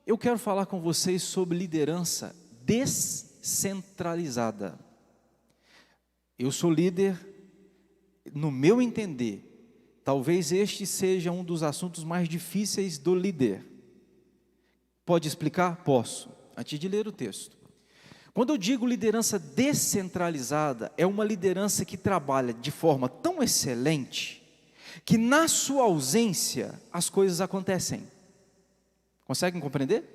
eu quero falar com vocês sobre liderança descentralizada. Eu sou líder, no meu entender, talvez este seja um dos assuntos mais difíceis do líder. Pode explicar? Posso, antes de ler o texto. Quando eu digo liderança descentralizada, é uma liderança que trabalha de forma tão excelente, que na sua ausência as coisas acontecem. Conseguem compreender?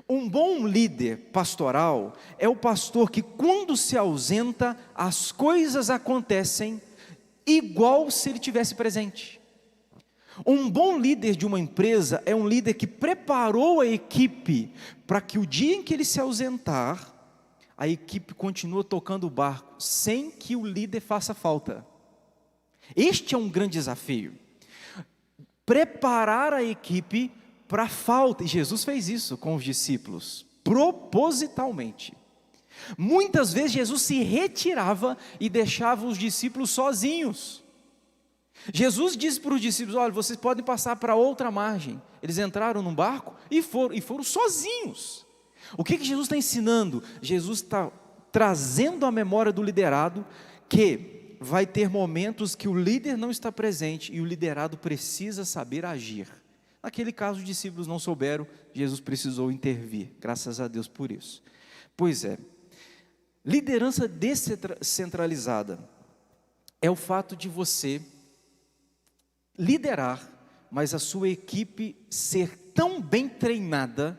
Um bom líder pastoral é o pastor que, quando se ausenta, as coisas acontecem igual se ele tivesse presente. Um bom líder de uma empresa é um líder que preparou a equipe para que o dia em que ele se ausentar, a equipe continue tocando o barco, sem que o líder faça falta. Este é um grande desafio. Preparar a equipe para a falta, e Jesus fez isso com os discípulos, propositalmente. Muitas vezes Jesus se retirava e deixava os discípulos sozinhos. Jesus disse para os discípulos: olha, vocês podem passar para outra margem. Eles entraram num barco e foram sozinhos. O que Jesus está ensinando? Jesus está trazendo à memória do liderado que vai ter momentos que o líder não está presente e o liderado precisa saber agir. Naquele caso, os discípulos não souberam, Jesus precisou intervir, graças a Deus por isso. Pois é, liderança descentralizada é o fato de você liderar, mas a sua equipe ser tão bem treinada,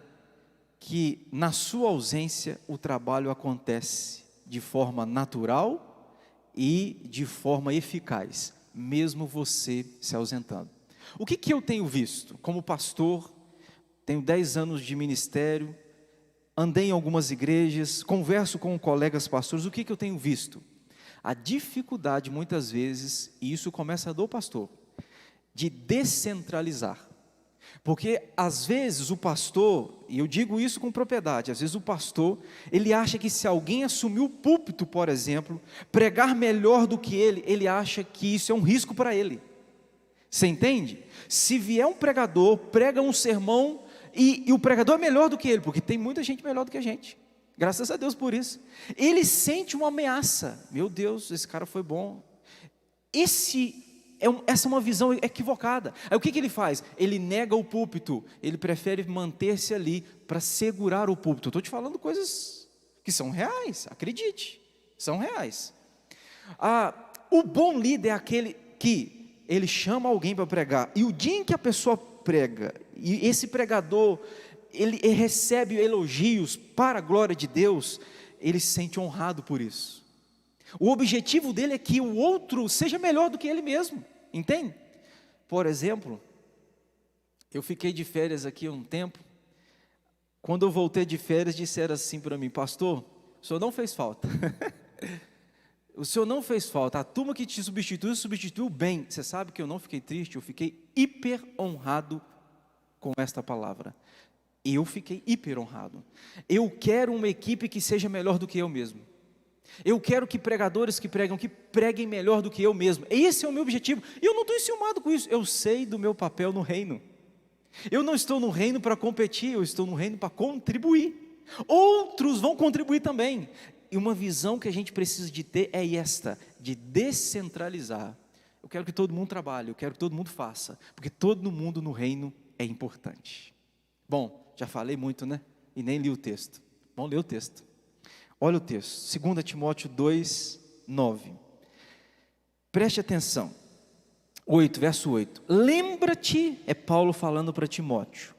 que na sua ausência o trabalho acontece de forma natural e de forma eficaz, mesmo você se ausentando. O que eu tenho visto? Como pastor, tenho 10 anos de ministério, andei em algumas igrejas, converso com colegas pastores, o que eu tenho visto? A dificuldade muitas vezes, e isso começa do pastor, de descentralizar. Porque às vezes o pastor, e eu digo isso com propriedade, às vezes o pastor, ele acha que se alguém assumir o púlpito, por exemplo, pregar melhor do que ele acha que isso é um risco para ele. Você entende? Se vier um pregador, prega um sermão, e o pregador é melhor do que ele, porque tem muita gente melhor do que a gente, graças a Deus por isso. Ele sente uma ameaça: meu Deus, esse cara foi bom. Essa é uma visão equivocada. Aí o que ele faz? Ele nega o púlpito, ele prefere manter-se ali para segurar o púlpito. Estou te falando coisas que são reais, acredite, são reais. O bom líder é aquele que ele chama alguém para pregar, e o dia em que a pessoa prega, e esse pregador, ele recebe elogios para a glória de Deus, ele se sente honrado por isso. O objetivo dele é que o outro seja melhor do que ele mesmo, entende? Por exemplo, eu fiquei de férias aqui um tempo. Quando eu voltei de férias, disseram assim para mim: pastor, o senhor não fez falta. O senhor não fez falta, a turma que te substituiu bem. Você sabe que eu não fiquei triste, eu fiquei hiper honrado com esta palavra. Eu fiquei hiper honrado. Eu quero uma equipe que seja melhor do que eu mesmo. Eu quero que pregadores que preguem melhor do que eu mesmo. Esse é o meu objetivo, e eu não estou enciumado com isso. Eu sei do meu papel no reino. Eu não estou no reino para competir, eu estou no reino para contribuir. Outros vão contribuir também. E uma visão que a gente precisa de ter é esta, de descentralizar. Eu quero que todo mundo trabalhe, eu quero que todo mundo faça, porque todo mundo no reino é importante. Bom, já falei muito, né? E nem li o texto. Vamos ler o texto. Olha o texto, 2 Timóteo 2, 9. Preste atenção. 8, verso 8. Lembra-te, é Paulo falando para Timóteo,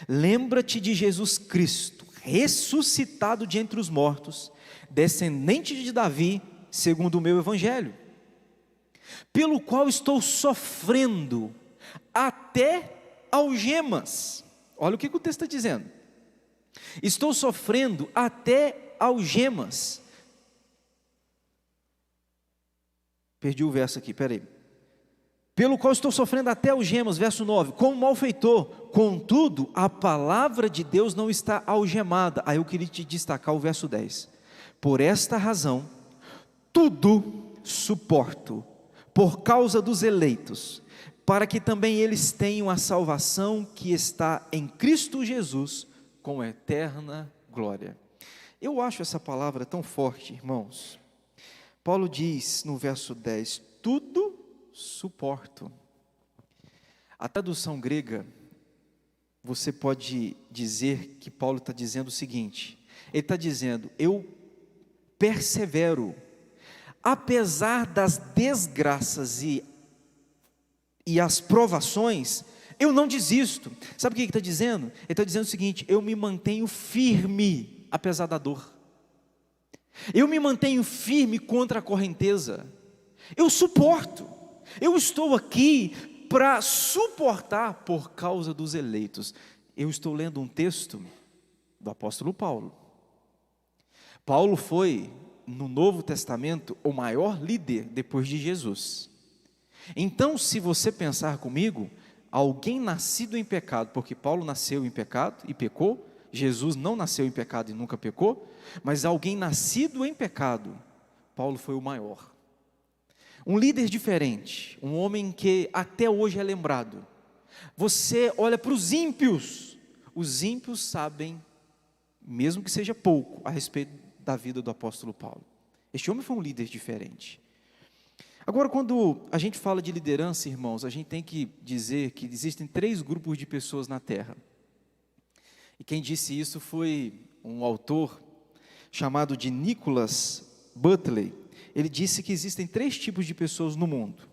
lembra-te de Jesus Cristo, ressuscitado de entre os mortos, descendente de Davi, segundo o meu evangelho, pelo qual estou sofrendo até algemas. Olha o que o texto está dizendo. Estou sofrendo até algemas. Perdi o verso aqui, peraí. Pelo qual estou sofrendo até algemas, verso 9, como malfeitor, contudo, a palavra de Deus não está algemada. Aí eu queria te destacar o verso 10. Por esta razão, tudo suporto, por causa dos eleitos, para que também eles tenham a salvação que está em Cristo Jesus, com eterna glória. Eu acho essa palavra tão forte, irmãos. Paulo diz no verso 10, tudo suporto. A tradução grega, você pode dizer que Paulo está dizendo o seguinte, ele está dizendo, eu persevero, apesar das desgraças e as provações, eu não desisto. Sabe o que ele está dizendo? Ele está dizendo o seguinte, eu me mantenho firme, apesar da dor. Eu me mantenho firme contra a correnteza. Eu suporto. Eu estou aqui para suportar por causa dos eleitos. Eu estou lendo um texto do apóstolo Paulo. Paulo foi, no Novo Testamento, o maior líder depois de Jesus. Então, se você pensar comigo, alguém nascido em pecado, porque Paulo nasceu em pecado e pecou, Jesus não nasceu em pecado e nunca pecou, mas alguém nascido em pecado, Paulo foi o maior. Um líder diferente, um homem que até hoje é lembrado. Você olha para os ímpios sabem, mesmo que seja pouco, a respeito da vida do apóstolo Paulo. Este homem foi um líder diferente. Agora, quando a gente fala de liderança, irmãos, a gente tem que dizer que existem 3 grupos de pessoas na Terra. E quem disse isso foi um autor chamado de Nicholas Butley. Ele disse que existem 3 tipos de pessoas no mundo.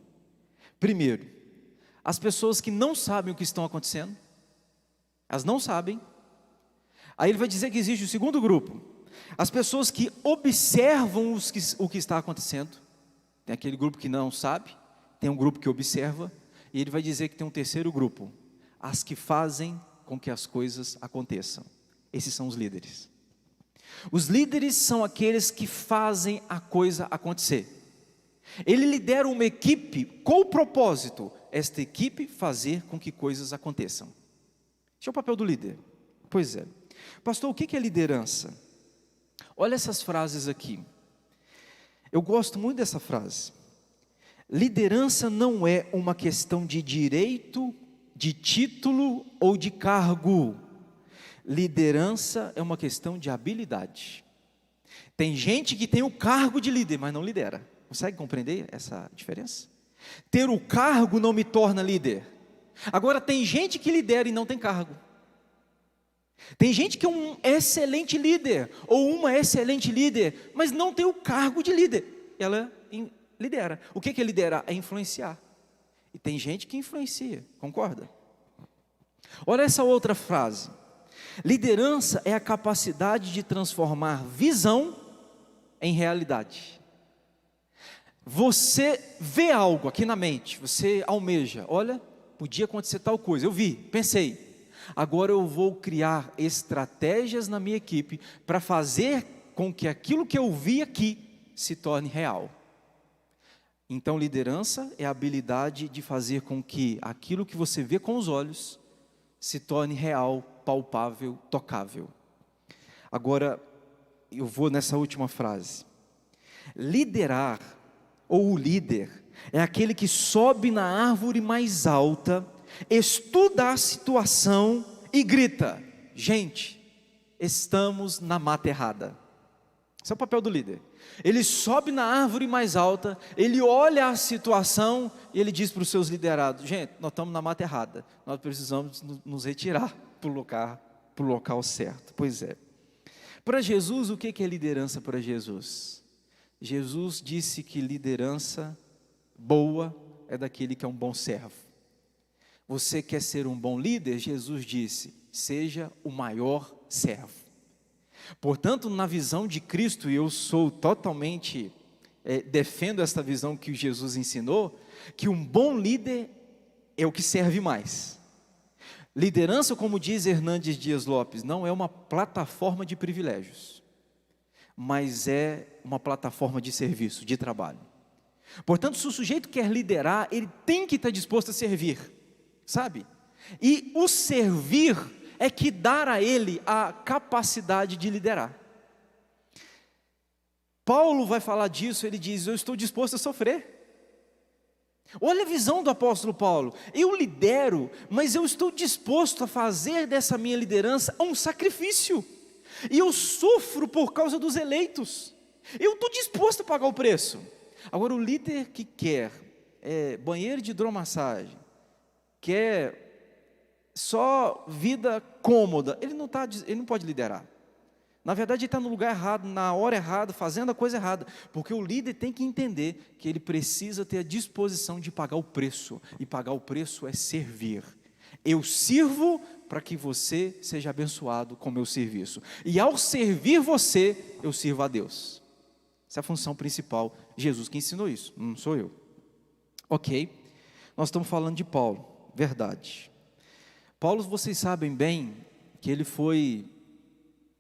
Primeiro, as pessoas que não sabem o que estão acontecendo. Elas não sabem. Aí ele vai dizer que existe o segundo grupo. As pessoas que observam o que está acontecendo. Tem aquele grupo que não sabe, tem um grupo que observa, e ele vai dizer que tem um terceiro grupo, as que fazem com que as coisas aconteçam. Esses são os líderes. Os líderes são aqueles que fazem a coisa acontecer. Ele lidera uma equipe com o propósito, esta equipe fazer com que coisas aconteçam. Esse é o papel do líder. Pois é. Pastor, o que é liderança? Olha essas frases aqui. Eu gosto muito dessa frase. Liderança não é uma questão de direito, de título ou de cargo. Liderança é uma questão de habilidade. Tem gente que tem o cargo de líder, mas não lidera. Consegue compreender essa diferença? Ter o cargo não me torna líder. Agora tem gente que lidera e não tem cargo. Tem gente que é um excelente líder, ou uma excelente líder, mas não tem o cargo de líder. Ela lidera. O que é liderar? É influenciar. E tem gente que influencia, concorda? Olha essa outra frase. Liderança é a capacidade de transformar visão em realidade. Você vê algo aqui na mente, você almeja, olha, podia acontecer tal coisa, eu vi, pensei. Agora eu vou criar estratégias na minha equipe para fazer com que aquilo que eu vi aqui se torne real. Então liderança é a habilidade de fazer com que aquilo que você vê com os olhos se torne real, palpável, tocável. Agora eu vou nessa última frase. Liderar, ou o líder, é aquele que sobe na árvore mais alta, estuda a situação e grita: gente, estamos na mata errada. Esse é o papel do líder. Ele sobe na árvore mais alta, ele olha a situação e ele diz para os seus liderados: gente, nós estamos na mata errada, nós precisamos nos retirar para o local certo. Pois é. Para Jesus, o que é liderança para Jesus? Jesus disse que liderança boa é daquele que é um bom servo. Você quer ser um bom líder? Jesus disse: seja o maior servo. Portanto, na visão de Cristo, e eu sou totalmente, defendo esta visão que Jesus ensinou, que um bom líder é o que serve mais. Liderança, como diz Hernandes Dias Lopes, não é uma plataforma de privilégios, mas é uma plataforma de serviço, de trabalho. Portanto, se o sujeito quer liderar, ele tem que estar disposto a servir, sabe? E o servir é que dá a ele a capacidade de liderar. Paulo vai falar disso, ele diz: eu estou disposto a sofrer. Olha a visão do apóstolo Paulo: eu lidero, mas eu estou disposto a fazer dessa minha liderança um sacrifício, e eu sofro por causa dos eleitos, eu estou disposto a pagar o preço. Agora, o líder que quer banheiro de hidromassagem, quer só vida cômoda, ele não pode liderar. Na verdade, ele está no lugar errado, na hora errada, fazendo a coisa errada, porque o líder tem que entender que ele precisa ter a disposição de pagar o preço, e pagar o preço é servir. Eu sirvo para que você seja abençoado com o meu serviço, e ao servir você, eu sirvo a Deus. Essa é a função principal, Jesus que ensinou isso, não sou eu. Ok, nós estamos falando de Paulo, verdade. Paulo, vocês sabem bem que ele foi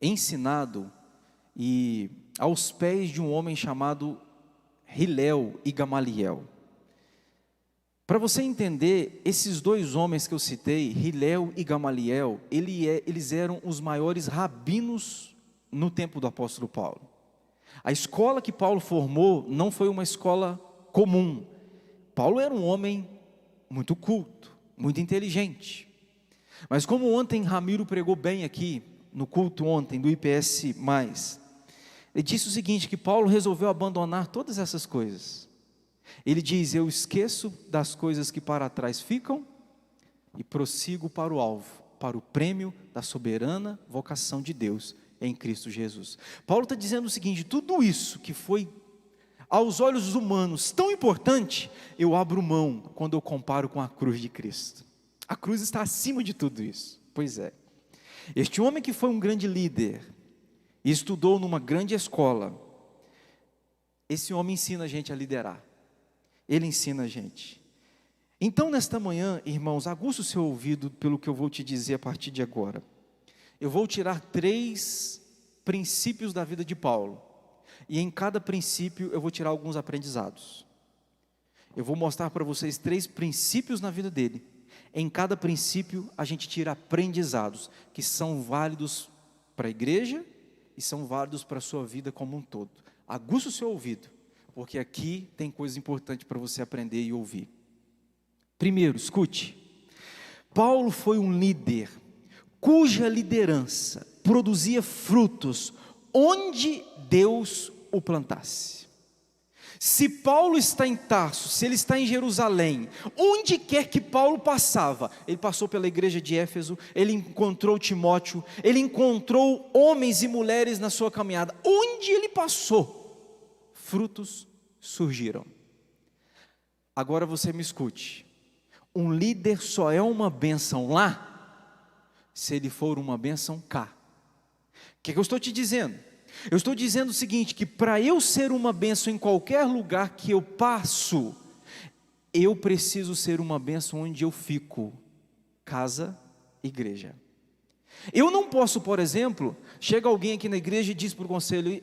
ensinado aos pés de um homem chamado Hilel e Gamaliel. Para você entender, esses dois homens que eu citei, Hilel e Gamaliel, eles eram os maiores rabinos no tempo do apóstolo Paulo. A escola que Paulo formou não foi uma escola comum. Paulo era um homem muito culto, muito inteligente. Mas como ontem Ramiro pregou bem aqui, no culto ontem do IPS+, ele disse o seguinte, que Paulo resolveu abandonar todas essas coisas. Ele diz: eu esqueço das coisas que para trás ficam e prossigo para o alvo, para o prêmio da soberana vocação de Deus em Cristo Jesus. Paulo está dizendo o seguinte: tudo isso que foi aos olhos humanos tão importante, eu abro mão quando eu comparo com a cruz de Cristo. A cruz está acima de tudo isso. Pois é. Este homem que foi um grande líder e estudou numa grande escola, esse homem ensina a gente a liderar. Ele ensina a gente. Então, nesta manhã, irmãos, aguça o seu ouvido pelo que eu vou te dizer a partir de agora. Eu vou tirar 3 princípios da vida de Paulo, e em cada princípio eu vou tirar alguns aprendizados. Eu vou mostrar para vocês 3 princípios na vida dele. Em cada princípio a gente tira aprendizados que são válidos para a igreja e são válidos para a sua vida como um todo. Aguça o seu ouvido, porque aqui tem coisa importante para você aprender e ouvir. Primeiro, escute. Paulo foi um líder cuja liderança produzia frutos onde Deus o plantasse. Se Paulo está em Tarso, se ele está em Jerusalém, onde quer que Paulo passava, ele passou pela igreja de Éfeso, ele encontrou Timóteo, ele encontrou homens e mulheres na sua caminhada, onde ele passou, frutos surgiram. Agora você me escute, um líder só é uma bênção lá, se ele for uma bênção cá. O que eu estou te dizendo? Eu estou dizendo o seguinte, que para eu ser uma bênção em qualquer lugar que eu passo, eu preciso ser uma bênção onde eu fico, casa, igreja. Eu não posso, por exemplo, chega alguém aqui na igreja e diz para o conselho,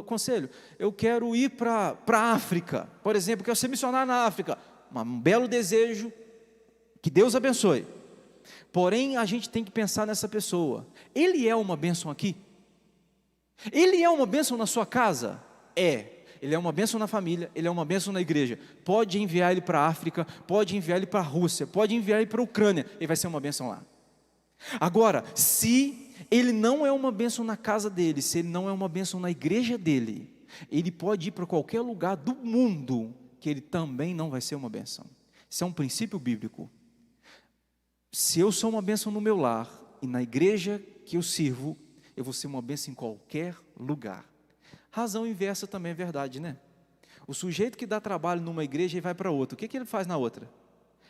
conselho, eu quero ir para a África, por exemplo, quero ser missionário na África, um belo desejo, que Deus abençoe. Porém, a gente tem que pensar nessa pessoa, ele é uma bênção aqui? Ele é uma bênção na sua casa? Ele é uma bênção na família, ele é uma bênção na igreja. Pode enviar ele para a África, pode enviar ele para a Rússia, pode enviar ele para a Ucrânia, ele vai ser uma bênção lá. Agora, se ele não é uma bênção na casa dele, se ele não é uma bênção na igreja dele, ele pode ir para qualquer lugar do mundo, que ele também não vai ser uma bênção. Isso é um princípio bíblico. Se eu sou uma bênção no meu lar, e na igreja que eu sirvo, eu vou ser uma bênção em qualquer lugar. Razão inversa também é verdade, né? O sujeito que dá trabalho numa igreja e vai para outra, o que ele faz na outra?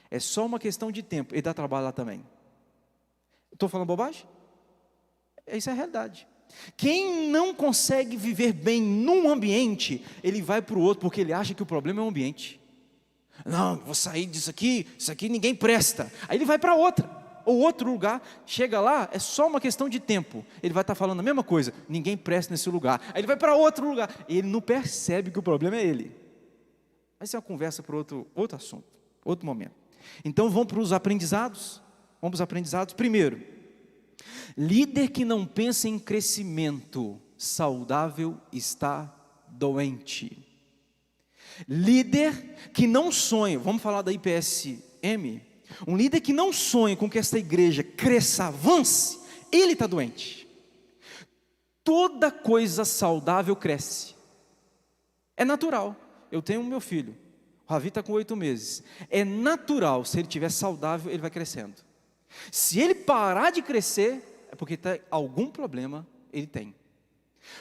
É só uma questão de tempo, ele dá trabalho lá também. Estou falando bobagem? Isso é a realidade. Quem não consegue viver bem num ambiente, ele vai para o outro, porque ele acha que o problema é o ambiente. Não, vou sair disso aqui, isso aqui ninguém presta. Aí ele vai para outra. Ou outro lugar, chega lá, é só uma questão de tempo, ele vai estar falando a mesma coisa, ninguém presta nesse lugar, aí ele vai para outro lugar, e ele não percebe que o problema é ele. Mas isso é uma conversa para outro assunto, outro momento. Então vamos para os aprendizados. Primeiro, líder que não pensa em crescimento saudável está doente. Líder que não sonha, vamos falar da IPSM, um líder que não sonha com que esta igreja cresça, avance, ele está doente. Toda coisa saudável cresce, é natural. Eu tenho meu filho, o Ravi está com 8 meses, é natural, se ele estiver saudável, ele vai crescendo. Se ele parar de crescer, é porque tem algum problema, ele tem.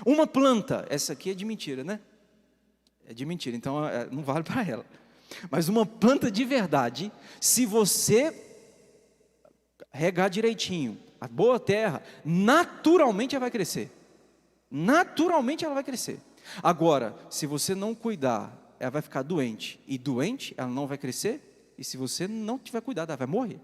Uma planta, essa aqui é de mentira, né? É de mentira, então não vale para ela. Mas uma planta de verdade, se você regar direitinho, a boa terra, naturalmente ela vai crescer. Naturalmente ela vai crescer. Agora, se você não cuidar, ela vai ficar doente. E doente, ela não vai crescer. E se você não tiver cuidado, ela vai morrer.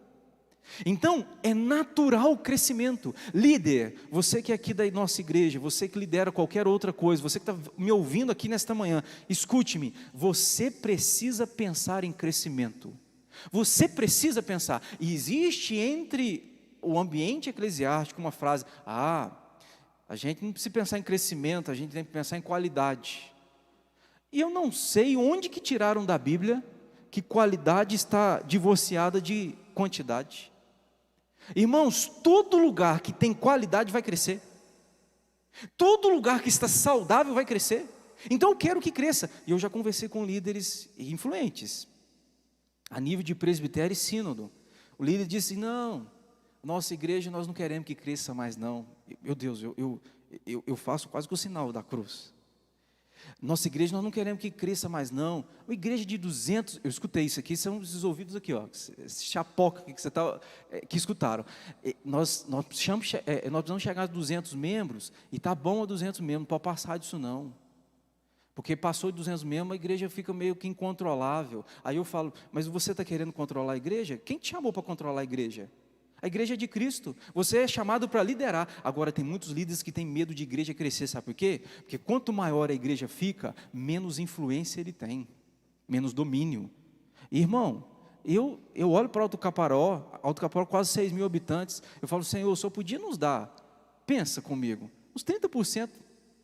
Então, é natural o crescimento. Líder, você que é aqui da nossa igreja, você que lidera qualquer outra coisa, você que está me ouvindo aqui nesta manhã, escute-me, você precisa pensar em crescimento. Você precisa pensar. E existe entre o ambiente eclesiástico uma frase: a gente não precisa pensar em crescimento, a gente tem que pensar em qualidade. E eu não sei onde que tiraram da Bíblia que qualidade está divorciada de quantidade. Irmãos, todo lugar que tem qualidade vai crescer. Todo lugar que está saudável vai crescer. Então eu quero que cresça. E eu já conversei com líderes influentes, a nível de presbitério e sínodo. O líder disse: não, nossa igreja nós não queremos que cresça mais não. Meu Deus, eu faço quase que o sinal da cruz. Nossa igreja nós não queremos que cresça mais não. Uma igreja de 200, eu escutei isso aqui, são esses ouvidos aqui, ó, esse chapoca que você tá, que escutaram. Nós precisamos chegar a 200 membros, e tá bom a 200 membros, não pode passar disso não. Porque passou de 200 membros, a igreja fica meio que incontrolável. Aí eu falo: mas você está querendo controlar a igreja? Quem te chamou para controlar a igreja? A igreja é de Cristo, você é chamado para liderar. Agora tem muitos líderes que têm medo de igreja crescer, sabe por quê? Porque quanto maior a igreja fica, menos influência ele tem, menos domínio. Irmão, eu olho para Alto Caparó quase 6 mil habitantes, eu falo: Senhor, só podia nos dar, pensa comigo, uns 30%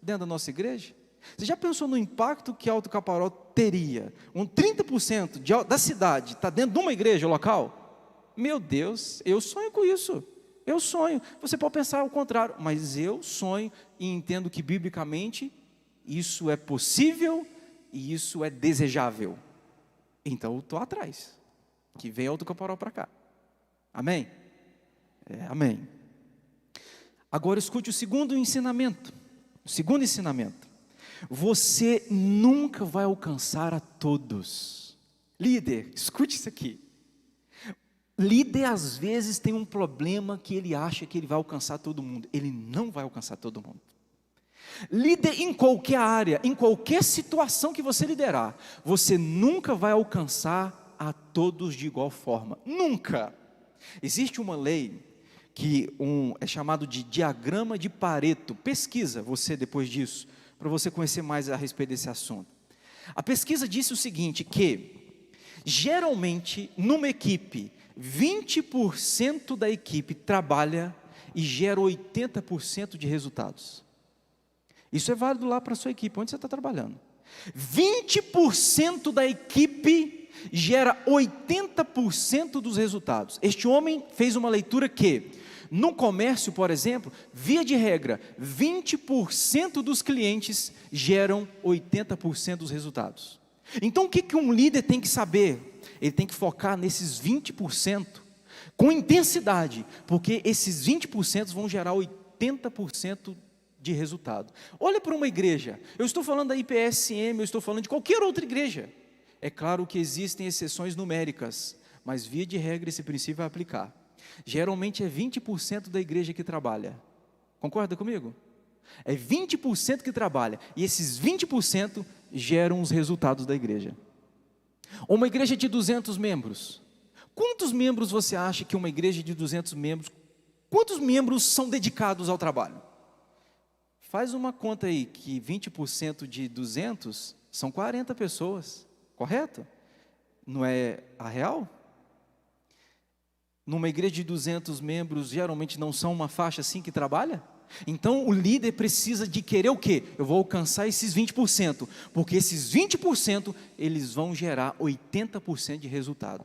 dentro da nossa igreja? Você já pensou no impacto que Alto Caparó teria? 30% da cidade está dentro de uma igreja local? Meu Deus, eu sonho com isso, eu sonho. Você pode pensar ao contrário, mas eu sonho e entendo que biblicamente isso é possível e isso é desejável. Então eu estou atrás, que venha Alto Caparó para cá, amém? Amém. Agora escute o segundo ensinamento. Você nunca vai alcançar a todos. Líder, escute isso aqui. Líder às vezes tem um problema que ele acha que ele vai alcançar todo mundo. Ele não vai alcançar todo mundo. Líder em qualquer área, em qualquer situação que você liderar, você nunca vai alcançar a todos de igual forma. Nunca. Existe uma lei que é chamado de diagrama de Pareto. Pesquisa você depois disso, para você conhecer mais a respeito desse assunto. A pesquisa disse o seguinte, que geralmente numa equipe, 20% da equipe trabalha e gera 80% de resultados. Isso é válido lá para a sua equipe, onde você está trabalhando. 20% da equipe gera 80% dos resultados. Este homem fez uma leitura que, no comércio, por exemplo, via de regra, 20% dos clientes geram 80% dos resultados. Então o que um líder tem que saber? Ele tem que focar nesses 20% com intensidade, porque esses 20% vão gerar 80% de resultado. Olha para uma igreja, eu estou falando da IPSM, eu estou falando de qualquer outra igreja. É claro que existem exceções numéricas, mas via de regra esse princípio vai aplicar. Geralmente é 20% da igreja que trabalha. Concorda comigo? É 20% que trabalha, e esses 20% geram os resultados da igreja. Uma igreja de 200 membros. Quantos membros você acha que uma igreja de 200 membros, quantos membros são dedicados ao trabalho? Faz uma conta aí, que 20% de 200 são 40 pessoas, correto? Não é a real? Numa igreja de 200 membros, geralmente não são uma faixa assim que trabalha? Então o líder precisa de querer o quê? Eu vou alcançar esses 20%, porque esses 20% eles vão gerar 80% de resultado.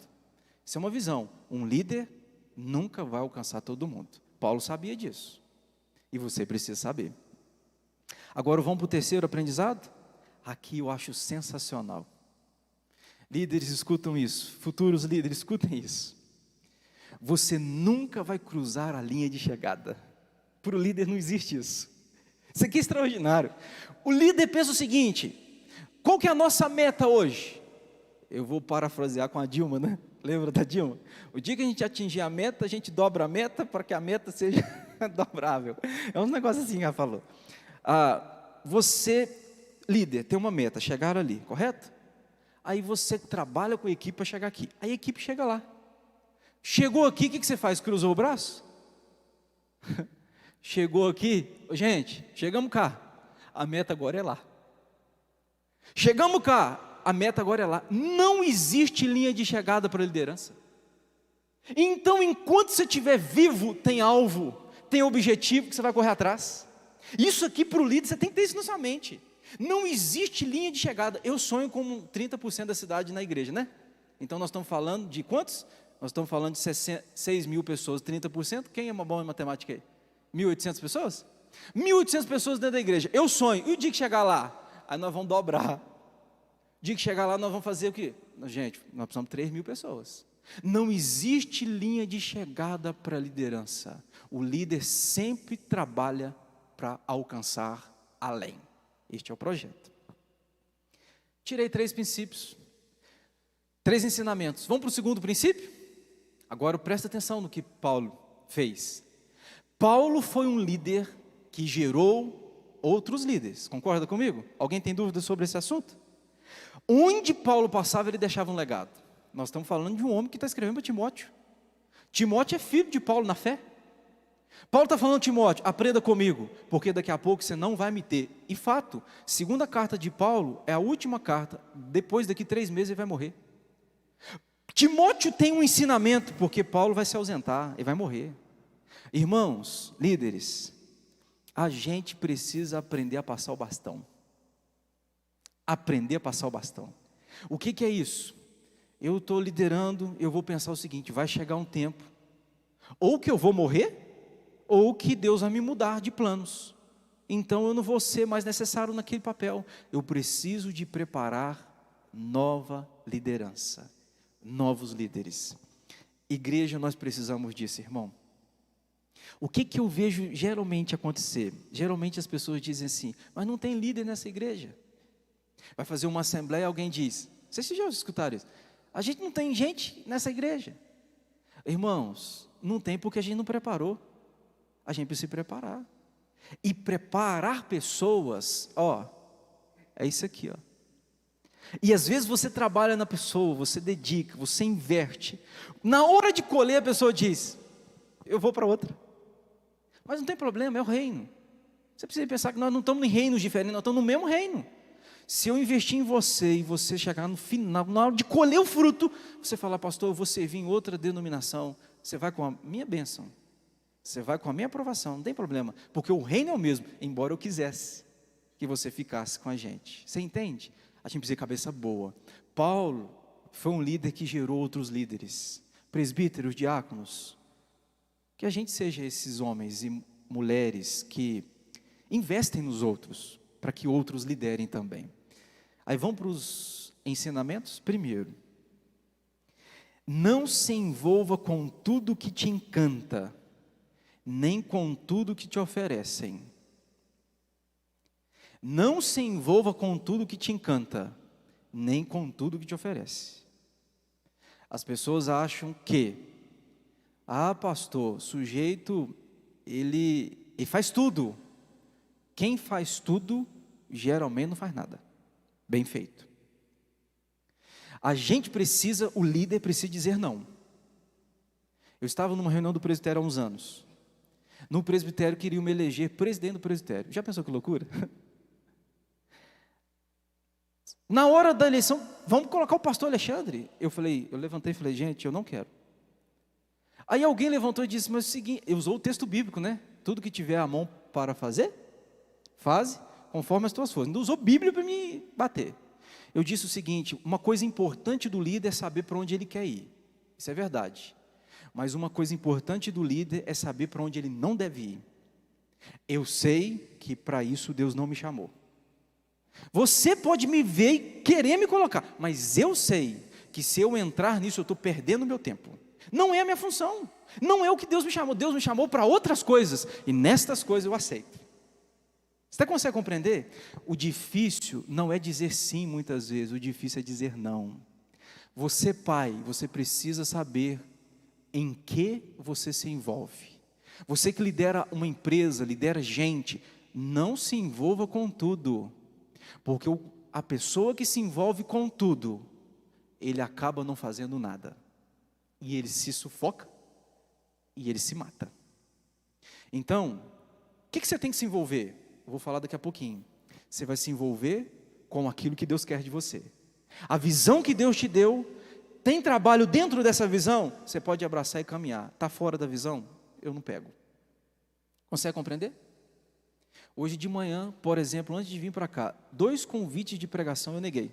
Isso é uma visão. Um líder nunca vai alcançar todo mundo. Paulo sabia disso. E você precisa saber. Agora vamos para o terceiro aprendizado? Aqui eu acho sensacional. Líderes escutam isso, futuros líderes escutem isso. Você nunca vai cruzar a linha de chegada. Para o líder não existe isso. Isso aqui é extraordinário. O líder pensa o seguinte: qual que é a nossa meta hoje? Eu vou parafrasear com a Dilma, né? Lembra da Dilma? O dia que a gente atingir a meta, a gente dobra a meta para que a meta seja dobrável. É um negócio assim que ela falou. Você, líder, tem uma meta, chegar ali, correto? Aí você trabalha com a equipe para chegar aqui. Aí a equipe chega lá. Chegou aqui, o que você faz? Cruzou o braço? Chegou aqui, gente, chegamos cá. A meta agora é lá. Chegamos cá, a meta agora é lá. Não existe linha de chegada para a liderança. Então, enquanto você estiver vivo, tem alvo, tem objetivo que você vai correr atrás. Isso aqui para o líder, você tem que ter isso na sua mente. Não existe linha de chegada. Eu sonho com 30% da cidade na igreja, né? Então nós estamos falando de quantos? Nós estamos falando de 6 mil pessoas, 30%. Quem é bom em matemática aí? 1.800 pessoas? 1.800 pessoas dentro da igreja. Eu sonho. E o dia que chegar lá? Aí nós vamos dobrar. O dia que chegar lá, nós vamos fazer o quê? Gente, nós precisamos de 3 mil pessoas. Não existe linha de chegada para a liderança. O líder sempre trabalha para alcançar além. Este é o projeto. Tirei 3 princípios, 3 ensinamentos. Vamos para o segundo princípio? Agora presta atenção no que Paulo fez. Paulo foi um líder que gerou outros líderes. Concorda comigo? Alguém tem dúvida sobre esse assunto? Onde Paulo passava, ele deixava um legado. Nós estamos falando de um homem que está escrevendo para Timóteo. Timóteo é filho de Paulo na fé. Paulo está falando: Timóteo, aprenda comigo, porque daqui a pouco você não vai me ter. E fato, segunda carta de Paulo é a última carta. Depois daqui 3 meses ele vai morrer. Timóteo tem um ensinamento, porque Paulo vai se ausentar, ele vai morrer. Irmãos, líderes, a gente precisa aprender a passar o bastão. Aprender a passar o bastão. O que é isso? Eu estou liderando, eu vou pensar o seguinte: vai chegar um tempo, ou que eu vou morrer, ou que Deus vai me mudar de planos. Então eu não vou ser mais necessário naquele papel. Eu preciso de preparar nova liderança, novos líderes. Igreja, nós precisamos disso, irmão. O que eu vejo geralmente acontecer? Geralmente as pessoas dizem assim: mas não tem líder nessa igreja. Vai fazer uma assembleia e alguém diz, vocês já escutaram isso? A gente não tem gente nessa igreja. Irmãos, não tem porque a gente não preparou. A gente precisa se preparar. E preparar pessoas, é isso aqui, E às vezes você trabalha na pessoa, você dedica, você inverte. Na hora de colher a pessoa diz, eu vou para outra. Mas não tem problema, é o reino. Você precisa pensar que nós não estamos em reinos diferentes, nós estamos no mesmo reino. Se eu investir em você e você chegar no final, na hora de colher o fruto, você falar: pastor, eu vou servir em outra denominação, você vai com a minha bênção, você vai com a minha aprovação, não tem problema, porque o reino é o mesmo, embora eu quisesse que você ficasse com a gente. Você entende? A gente precisa de cabeça boa. Paulo foi um líder que gerou outros líderes, presbíteros, diáconos. Que a gente seja esses homens e mulheres que investem nos outros, para que outros liderem também. Aí vamos para os ensinamentos. Primeiro, não se envolva com tudo que te encanta, nem com tudo que te oferecem. Não se envolva com tudo que te encanta, nem com tudo que te oferece. As pessoas acham que, pastor, sujeito, ele faz tudo. Quem faz tudo, geralmente não faz nada bem feito. A gente precisa, o líder precisa dizer não. Eu estava numa reunião do presbitério há uns anos. No presbitério queriam me eleger presidente do presbitério. Já pensou que loucura? Na hora da eleição, vamos colocar o pastor Alexandre. Eu levantei e falei: gente, eu não quero. Aí alguém levantou e disse: mas é o seguinte, usou o texto bíblico, né? Tudo que tiver à mão para fazer? Faze conforme as tuas forças. Não usou Bíblia para me bater. Eu disse o seguinte: uma coisa importante do líder é saber para onde ele quer ir. Isso é verdade. Mas uma coisa importante do líder é saber para onde ele não deve ir. Eu sei que para isso Deus não me chamou. Você pode me ver e querer me colocar, mas eu sei que se eu entrar nisso eu estou perdendo meu tempo. Não é a minha função, não é o que Deus me chamou. Deus me chamou para outras coisas, e nestas coisas eu aceito. Você consegue compreender? O difícil não é dizer sim muitas vezes, o difícil é dizer não. Você, pai, você precisa saber em que você se envolve. Você que lidera uma empresa, lidera gente, não se envolva com tudo, porque a pessoa que se envolve com tudo, ele acaba não fazendo nada, e ele se sufoca, e ele se mata. Então, o que você tem que se envolver? Eu vou falar daqui a pouquinho. Você vai se envolver com aquilo que Deus quer de você. A visão que Deus te deu, tem trabalho dentro dessa visão? Você pode abraçar e caminhar. Está fora da visão? Eu não pego. Consegue compreender? Hoje de manhã, por exemplo, antes de vir para cá, 2 convites de pregação eu neguei.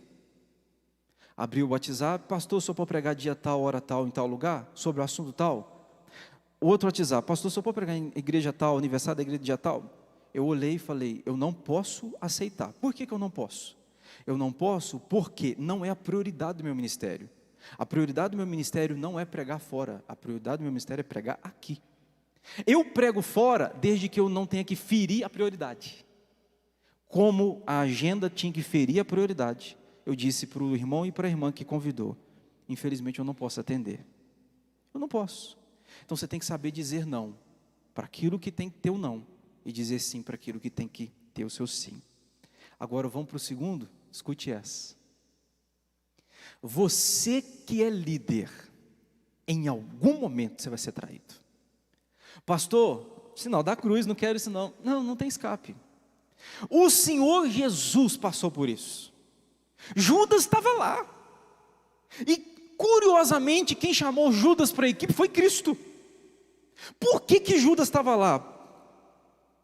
Abri o WhatsApp: pastor, só pode pregar dia tal, hora tal, em tal lugar, sobre o assunto tal. Outro WhatsApp: pastor, só pode pregar em igreja tal, aniversário da igreja dia tal. Eu olhei e falei: eu não posso aceitar. Por que eu não posso? Eu não posso porque não é a prioridade do meu ministério. A prioridade do meu ministério não é pregar fora, a prioridade do meu ministério é pregar aqui. Eu prego fora desde que eu não tenha que ferir a prioridade. Como a agenda tinha que ferir a prioridade, eu disse para o irmão e para a irmã que convidou: infelizmente eu não posso atender. Eu não posso. Então você tem que saber dizer não para aquilo que tem que ter o não, e dizer sim para aquilo que tem que ter o seu sim. Agora vamos para o segundo, escute essa. Você que é líder, em algum momento você vai ser traído. Pastor, sinal da cruz, não quero isso não. Não, não tem escape. O Senhor Jesus passou por isso. Judas estava lá. E curiosamente, quem chamou Judas para a equipe foi Cristo. Por que Judas estava lá?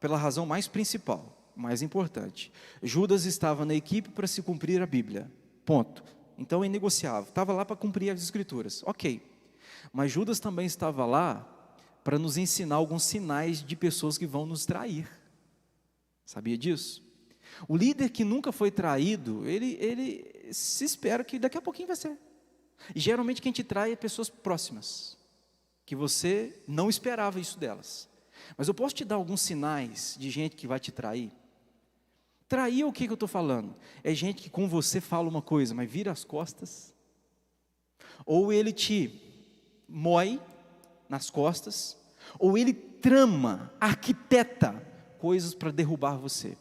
Pela razão mais principal, mais importante. Judas estava na equipe para se cumprir a Bíblia. Ponto. Então é inegociável. Estava lá para cumprir as Escrituras. Ok. Mas Judas também estava lá para nos ensinar alguns sinais de pessoas que vão nos trair. Sabia disso? O líder que nunca foi traído, ele se espera que daqui a pouquinho vai ser. E geralmente quem te trai é pessoas próximas, que você não esperava isso delas. Mas eu posso te dar alguns sinais de gente que vai te trair? Trair é o que eu estou falando? É gente que com você fala uma coisa, mas vira as costas. Ou ele te mói nas costas, ou ele trama, arquiteta coisas para derrubar você.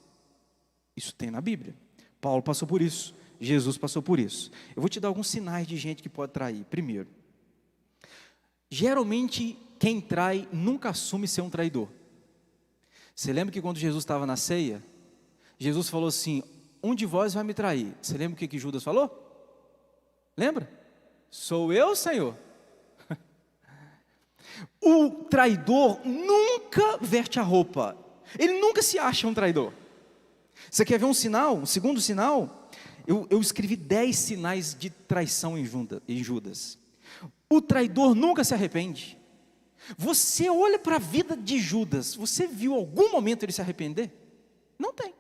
Isso tem na Bíblia. Paulo passou por isso, Jesus passou por isso. Eu vou te dar alguns sinais de gente que pode trair. Primeiro, geralmente quem trai nunca assume ser um traidor. Você lembra que quando Jesus estava na ceia, Jesus falou assim: um de vós vai me trair. Você lembra o que Judas falou? Lembra? Sou eu, Senhor. O traidor nunca veste a roupa. Ele nunca se acha um traidor. Você quer ver um sinal? Um segundo sinal? Eu escrevi 10 sinais de traição em Judas. O traidor nunca se arrepende. Você olha para a vida de Judas, você viu algum momento ele se arrepender? Não tem.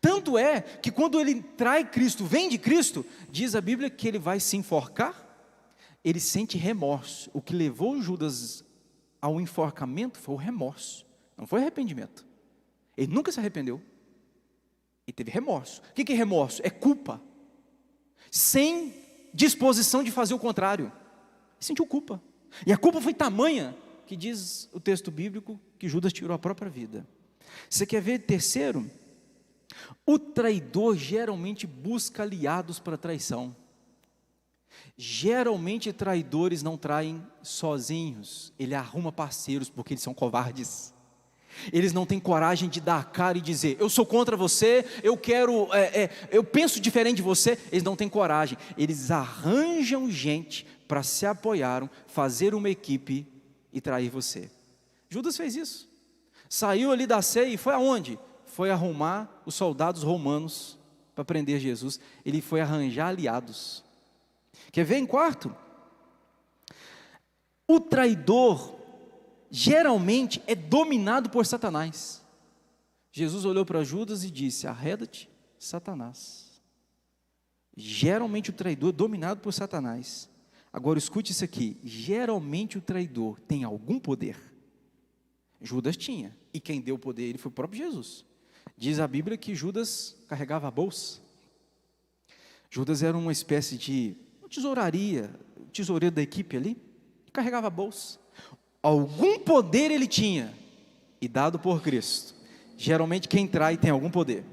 Tanto é que quando ele trai Cristo, vem de Cristo, diz a Bíblia que ele vai se enforcar. Ele sente remorso. O que levou Judas ao enforcamento foi o remorso, não foi arrependimento. Ele nunca se arrependeu. Ele teve remorso. O que é remorso? É culpa, sem disposição de fazer o contrário. Ele sentiu culpa. E a culpa foi tamanha, que diz o texto bíblico, que Judas tirou a própria vida. Você quer ver terceiro? O traidor geralmente busca aliados para a traição. Geralmente traidores não traem sozinhos, ele arruma parceiros porque eles são covardes. Eles não têm coragem de dar a cara e dizer: eu sou contra você, eu penso diferente de você. Eles não têm coragem, eles arranjam gente para se apoiar, fazer uma equipe e trair você. Judas fez isso. Saiu ali da ceia e foi aonde? Foi arrumar os soldados romanos para prender Jesus. Ele foi arranjar aliados. Quer ver em quarto? O traidor geralmente é dominado por Satanás. Jesus olhou para Judas e disse: arreda-te, Satanás. Geralmente o traidor é dominado por Satanás. Agora escute isso aqui: geralmente o traidor tem algum poder. Judas tinha, e quem deu o poder a ele foi o próprio Jesus. Diz a Bíblia que Judas carregava a bolsa. Judas era uma espécie de tesouraria, tesoureiro da equipe ali, carregava a bolsa. Algum poder ele tinha, e dado por Cristo. Geralmente quem trai tem algum poder.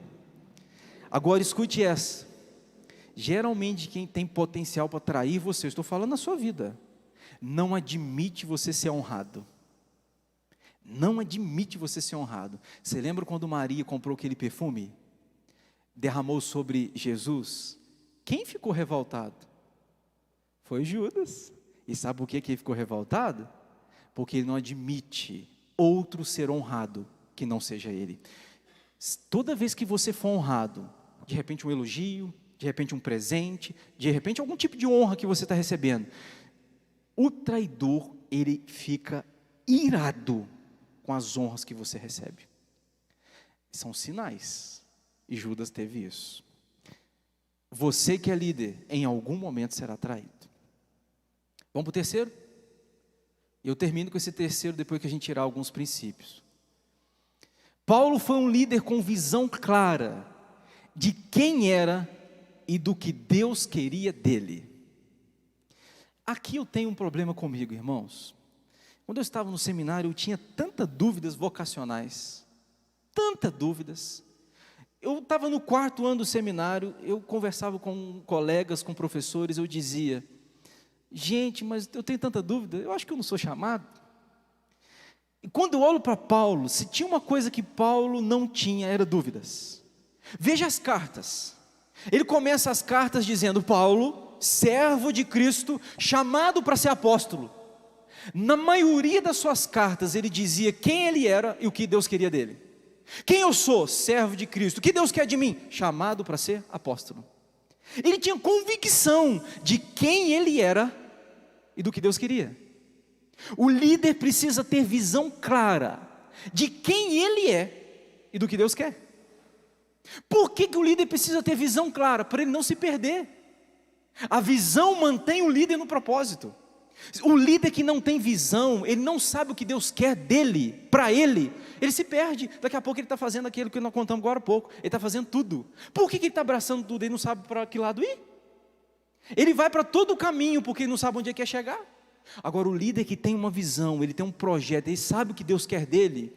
Agora escute essa: geralmente quem tem potencial para trair você, eu estou falando na sua vida, não admite você ser honrado. Não admite você ser honrado. Você lembra quando Maria comprou aquele perfume? Derramou sobre Jesus? Quem ficou revoltado? Foi Judas. E sabe por que ele ficou revoltado? Porque ele não admite outro ser honrado que não seja ele. Toda vez que você for honrado, de repente um elogio, de repente um presente, de repente algum tipo de honra que você está recebendo, o traidor, ele fica irado com as honras que você recebe. São sinais, e Judas teve isso. Você que é líder, em algum momento será traído. Vamos para o terceiro? Eu termino com esse terceiro depois que a gente tirar alguns princípios. Paulo foi um líder com visão clara de quem era e do que Deus queria dele. Aqui eu tenho um problema comigo, irmãos. Quando eu estava no seminário, eu tinha tantas dúvidas vocacionais, tantas dúvidas. Eu estava no 4º ano do seminário, eu conversava com colegas, com professores, eu dizia: gente, mas eu tenho tanta dúvida, eu acho que eu não sou chamado. E quando eu olho para Paulo, se tinha uma coisa que Paulo não tinha, era dúvidas. Veja as cartas. Ele começa as cartas dizendo: Paulo, servo de Cristo, chamado para ser apóstolo. Na maioria das suas cartas ele dizia quem ele era e o que Deus queria dele. Quem eu sou? Servo de Cristo. O que Deus quer de mim? Chamado para ser apóstolo. Ele tinha convicção de quem ele era e do que Deus queria. O líder precisa ter visão clara de quem ele é e do que Deus quer. Por que o líder precisa ter visão clara? Para ele não se perder. A visão mantém o líder no propósito. O líder que não tem visão, ele não sabe o que Deus quer dele, para ele se perde. Daqui a pouco ele está fazendo aquilo que nós contamos agora há pouco, ele está fazendo tudo. Por que ele está abraçando tudo? Ele não sabe para que lado ir. Ele vai para todo o caminho, porque ele não sabe onde ele quer chegar. Agora o líder que tem uma visão, ele tem um projeto, ele sabe o que Deus quer dele,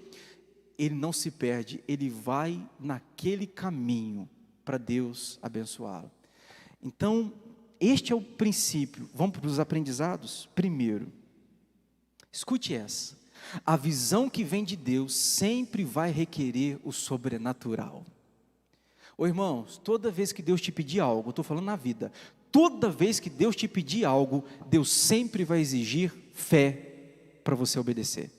ele não se perde, ele vai naquele caminho para Deus abençoá-lo. Então, este é o princípio. Vamos para os aprendizados? Primeiro, escute essa: a visão que vem de Deus sempre vai requerer o sobrenatural. Ô irmãos, toda vez que Deus te pedir algo, eu estou falando na vida, toda vez que Deus te pedir algo, Deus sempre vai exigir fé para você obedecer.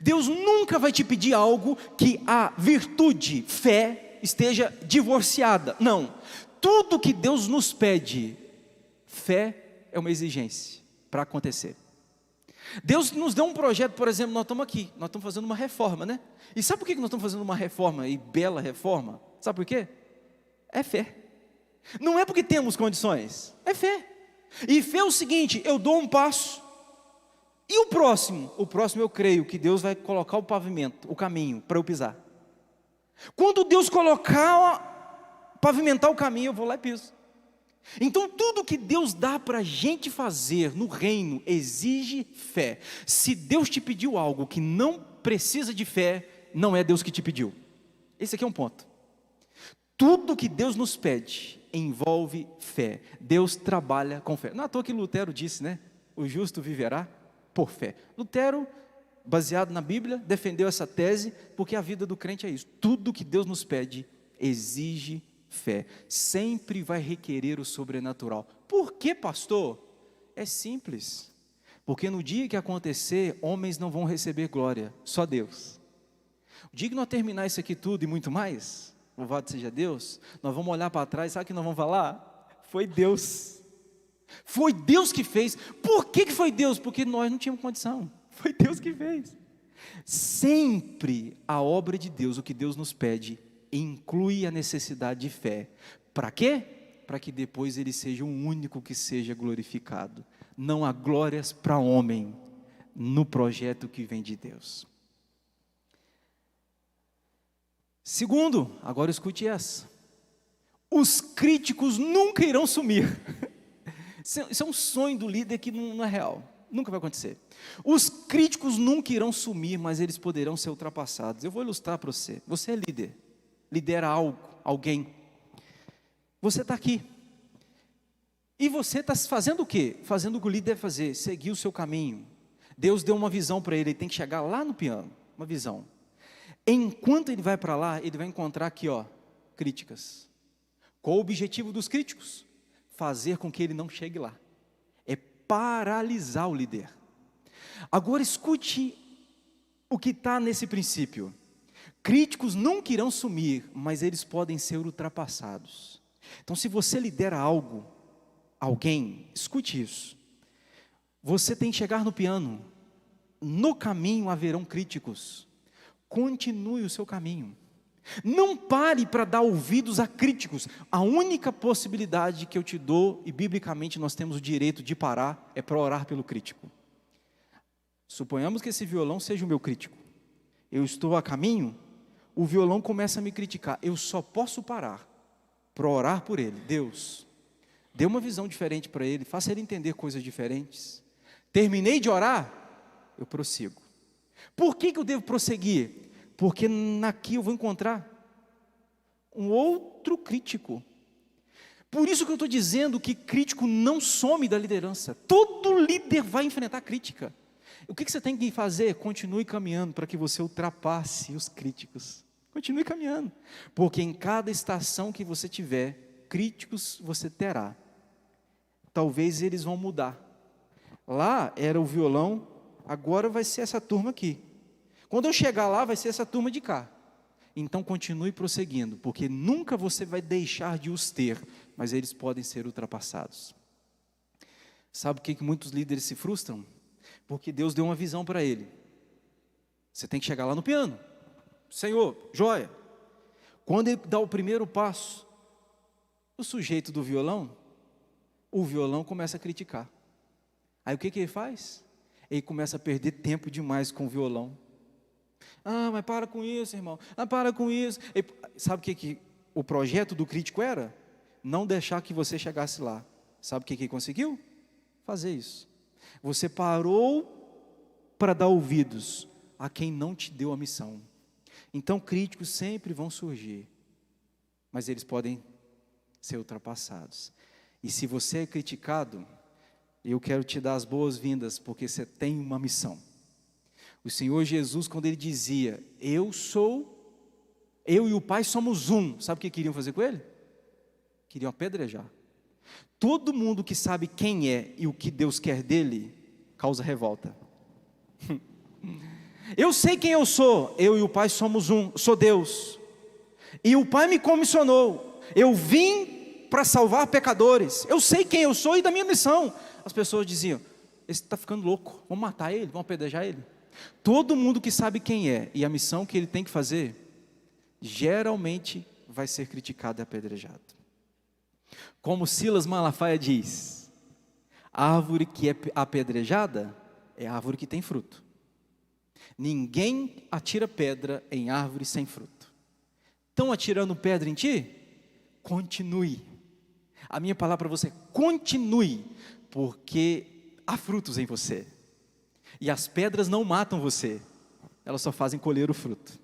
Deus nunca vai te pedir algo que a virtude, fé, esteja divorciada. Não. Tudo que Deus nos pede, fé é uma exigência para acontecer. Deus nos deu um projeto, por exemplo, nós estamos aqui, nós estamos fazendo uma reforma, né? E sabe por que nós estamos fazendo uma reforma, e bela reforma? Sabe por quê? É fé. Não é porque temos condições, é fé. E fé é o seguinte: eu dou um passo, e o próximo eu creio que Deus vai colocar o pavimento, o caminho para eu pisar. Quando Deus pavimentar o caminho, eu vou lá e piso. Então tudo que Deus dá para a gente fazer no reino exige fé. Se Deus te pediu algo que não precisa de fé, não é Deus que te pediu. Esse aqui é um ponto. Tudo que Deus nos pede envolve fé. Deus trabalha com fé. Não é à toa que Lutero disse, né? O justo viverá por fé. Lutero, baseado na Bíblia, defendeu essa tese, porque a vida do crente é isso. Tudo que Deus nos pede exige fé. Sempre vai requerer o sobrenatural. Por que, pastor? É simples. Porque no dia que acontecer, homens não vão receber glória, só Deus. O dia que nós terminar isso aqui tudo e muito mais, louvado seja Deus, nós vamos olhar para trás, sabe o que nós vamos falar? Foi Deus. Foi Deus que fez. Por que foi Deus? Porque nós não tínhamos condição. Foi Deus que fez. Sempre a obra de Deus, o que Deus nos pede, inclui a necessidade de fé. Para quê? Para que depois Ele seja o único que seja glorificado. Não há glórias para homem no projeto que vem de Deus. Segundo, agora escute essa: os críticos nunca irão sumir. Isso é um sonho do líder que não é real, nunca vai acontecer. Os críticos nunca irão sumir, mas eles poderão ser ultrapassados. Eu vou ilustrar para você. Você é líder, lidera algo, alguém. Você está aqui, e você está fazendo o quê? Fazendo o que o líder deve fazer, seguir o seu caminho. Deus deu uma visão para ele tem que chegar lá no piano, uma visão. Enquanto ele vai para lá, ele vai encontrar aqui, críticas. Qual o objetivo dos críticos? Fazer com que ele não chegue lá. É paralisar o líder. Agora escute o que está nesse princípio. Críticos nunca irão sumir, mas eles podem ser ultrapassados. Então, se você lidera algo, alguém, escute isso. Você tem que chegar no piano. No caminho haverão críticos. Continue o seu caminho. Não pare para dar ouvidos a críticos. A única possibilidade que eu te dou, e biblicamente nós temos o direito de parar, é para orar pelo crítico. Suponhamos que esse violão seja o meu crítico. Eu estou a caminho, o violão começa a me criticar. Eu só posso parar para orar por ele. Deus, dê uma visão diferente para ele, faça ele entender coisas diferentes. Terminei de orar, eu prossigo. Por que eu devo prosseguir? Porque aqui eu vou encontrar um outro crítico. Por isso que eu estou dizendo que crítico não some da liderança. Todo líder vai enfrentar crítica. O que você tem que fazer? Continue caminhando para que você ultrapasse os críticos. Continue caminhando. Porque em cada estação que você tiver, críticos você terá. Talvez eles vão mudar. Lá era o violão, agora vai ser essa turma aqui. Quando eu chegar lá, vai ser essa turma de cá. Então continue prosseguindo, porque nunca você vai deixar de os ter, mas eles podem ser ultrapassados. Sabe por que muitos líderes se frustram? Porque Deus deu uma visão para ele. Você tem que chegar lá no piano. Senhor, joia. Quando ele dá o primeiro passo, o sujeito do violão, o violão começa a criticar. Aí o que ele faz? Ele começa a perder tempo demais com o violão. Ah, mas para com isso, irmão. Ah, para com isso. E, sabe o que o projeto do crítico era? Não deixar que você chegasse lá. Sabe o que ele conseguiu? Fazer isso. Você parou para dar ouvidos a quem não te deu a missão. Então, críticos sempre vão surgir, mas eles podem ser ultrapassados. E se você é criticado, eu quero te dar as boas-vindas, porque você tem uma missão. O Senhor Jesus, quando Ele dizia, eu e o Pai somos um, sabe o que queriam fazer com Ele? Queriam apedrejar. Todo mundo que sabe quem é e o que Deus quer dele, causa revolta. Eu sei quem eu sou, eu e o Pai somos um, sou Deus. E o Pai me comissionou, eu vim para salvar pecadores, eu sei quem eu sou e da minha missão. As pessoas diziam, esse está ficando louco, vamos matar ele, vamos apedrejar ele. Todo mundo que sabe quem é e a missão que ele tem que fazer, geralmente vai ser criticado e apedrejado. Como Silas Malafaia diz, a árvore que é apedrejada é a árvore que tem fruto. Ninguém atira pedra em árvore sem fruto. Estão atirando pedra em ti? Continue. A minha palavra para você, continue, porque há frutos em você. E as pedras não matam você, elas só fazem colher o fruto.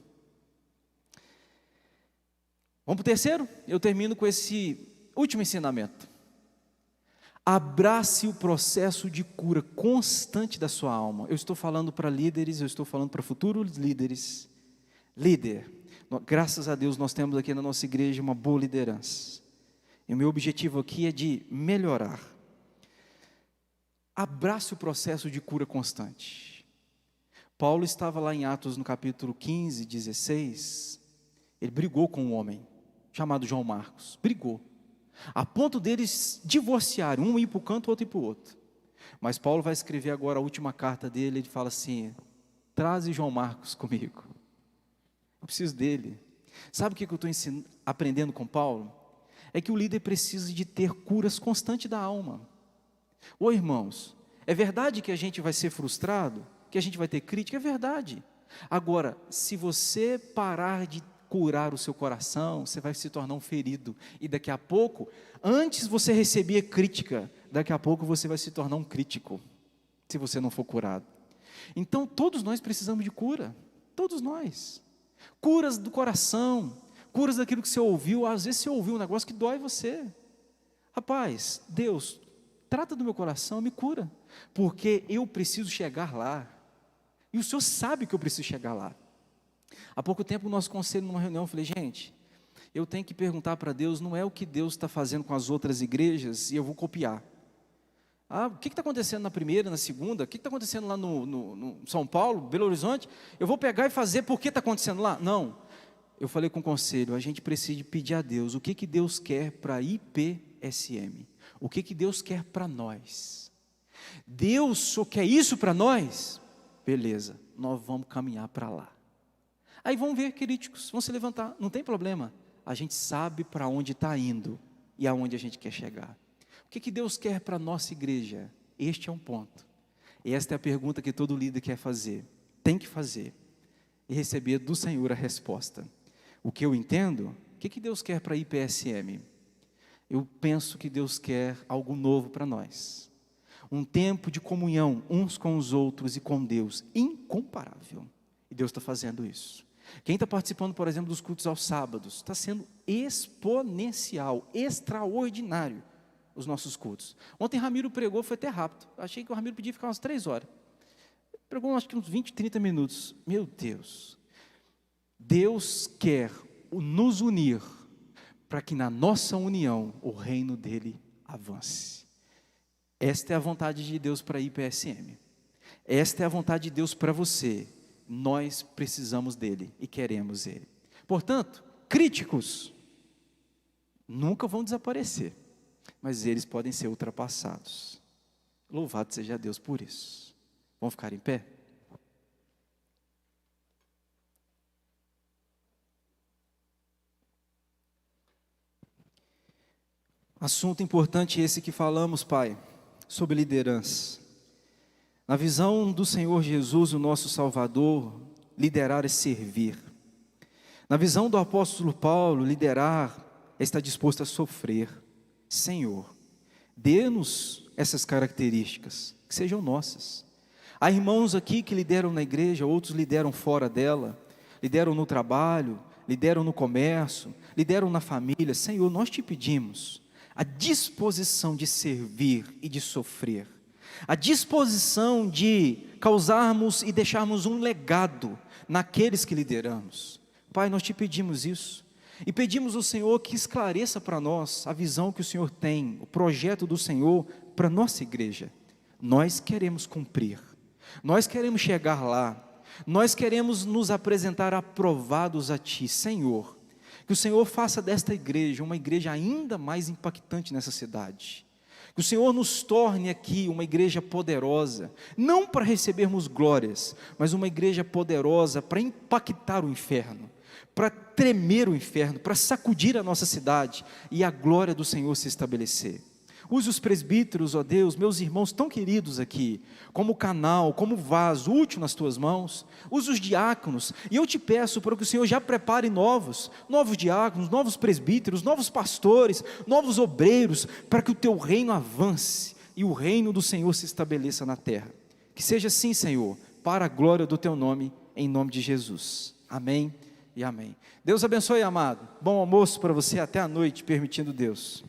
Vamos para o terceiro? Eu termino com esse último ensinamento. Abrace o processo de cura constante da sua alma. Eu estou falando para líderes, eu estou falando para futuros líderes. Líder, graças a Deus nós temos aqui na nossa igreja uma boa liderança. E o meu objetivo aqui é de melhorar. Abrace o processo de cura constante. Paulo estava lá em Atos no capítulo 15, 16, ele brigou com um homem, chamado João Marcos, brigou, a ponto deles divorciarem, um ir para o canto, o outro ir para o outro. Mas Paulo vai escrever agora a última carta dele, ele fala assim: traze João Marcos comigo, eu preciso dele. Sabe o que eu estou aprendendo com Paulo? É que o líder precisa de ter curas constantes da alma. Ô irmãos, é verdade que a gente vai ser frustrado, que a gente vai ter crítica, é verdade. Agora, se você parar de curar o seu coração, você vai se tornar um ferido, e daqui a pouco, antes você recebia crítica, daqui a pouco você vai se tornar um crítico, se você não for curado. Então todos nós precisamos de cura, todos nós, curas do coração, curas daquilo que você ouviu. Às vezes você ouviu um negócio que dói você, rapaz, Deus, trata do meu coração, me cura, porque eu preciso chegar lá, e o Senhor sabe que eu preciso chegar lá. Há pouco tempo, o nosso conselho, numa reunião, eu falei: gente, eu tenho que perguntar para Deus, não é o que Deus está fazendo com as outras igrejas, e eu vou copiar. O que está acontecendo na primeira, na segunda, o que está acontecendo lá no São Paulo, Belo Horizonte, eu vou pegar e fazer porque está acontecendo lá? Não, eu falei com o conselho, a gente precisa pedir a Deus, o que Deus quer para a IPSM, o que Deus quer para nós. Deus só quer isso para nós? Beleza, nós vamos caminhar para lá. Aí vão ver críticos, vão se levantar, não tem problema, a gente sabe para onde está indo e aonde a gente quer chegar. O que Deus quer para a nossa igreja? Este é um ponto, e esta é a pergunta que todo líder quer fazer, tem que fazer, e receber do Senhor a resposta. O que eu entendo, o que Deus quer para a IPSM? Eu penso que Deus quer algo novo para nós, um tempo de comunhão uns com os outros e com Deus, incomparável, e Deus está fazendo isso. Quem está participando, por exemplo, dos cultos aos sábados, está sendo exponencial, extraordinário, os nossos cultos. Ontem Ramiro pregou, foi até rápido, achei que o Ramiro podia ficar umas 3 horas, pregou acho que uns 20, 30 minutos, meu Deus, Deus quer nos unir, para que na nossa união, o reino dele avance. Esta é a vontade de Deus para a IPSM, esta é a vontade de Deus para você. Nós precisamos dele e queremos ele. Portanto, críticos nunca vão desaparecer, mas eles podem ser ultrapassados. Louvado seja Deus por isso. Vamos ficar em pé? Assunto importante esse que falamos, Pai, sobre liderança. Na visão do Senhor Jesus, o nosso Salvador, liderar é servir. Na visão do apóstolo Paulo, liderar é estar disposto a sofrer. Senhor, dê-nos essas características, que sejam nossas. Há irmãos aqui que lideram na igreja, outros lideram fora dela, lideram no trabalho, lideram no comércio, lideram na família. Senhor, nós te pedimos a disposição de servir e de sofrer, a disposição de causarmos e deixarmos um legado naqueles que lideramos. Pai, nós te pedimos isso, e pedimos ao Senhor que esclareça para nós a visão que o Senhor tem, o projeto do Senhor para a nossa igreja. Nós queremos cumprir, nós queremos chegar lá, nós queremos nos apresentar aprovados a Ti, Senhor. Que o Senhor faça desta igreja uma igreja ainda mais impactante nessa cidade. Que o Senhor nos torne aqui uma igreja poderosa, não para recebermos glórias, mas uma igreja poderosa para impactar o inferno, para tremer o inferno, para sacudir a nossa cidade e a glória do Senhor se estabelecer. Use os presbíteros, ó Deus, meus irmãos tão queridos aqui, como canal, como vaso útil nas Tuas mãos. Use os diáconos, e eu te peço para que o Senhor já prepare novos diáconos, novos presbíteros, novos pastores, novos obreiros, para que o Teu reino avance, e o reino do Senhor se estabeleça na terra. Que seja assim, Senhor, para a glória do Teu nome, em nome de Jesus. Amém e amém. Deus abençoe, amado. Bom almoço para você, até a noite, permitindo Deus.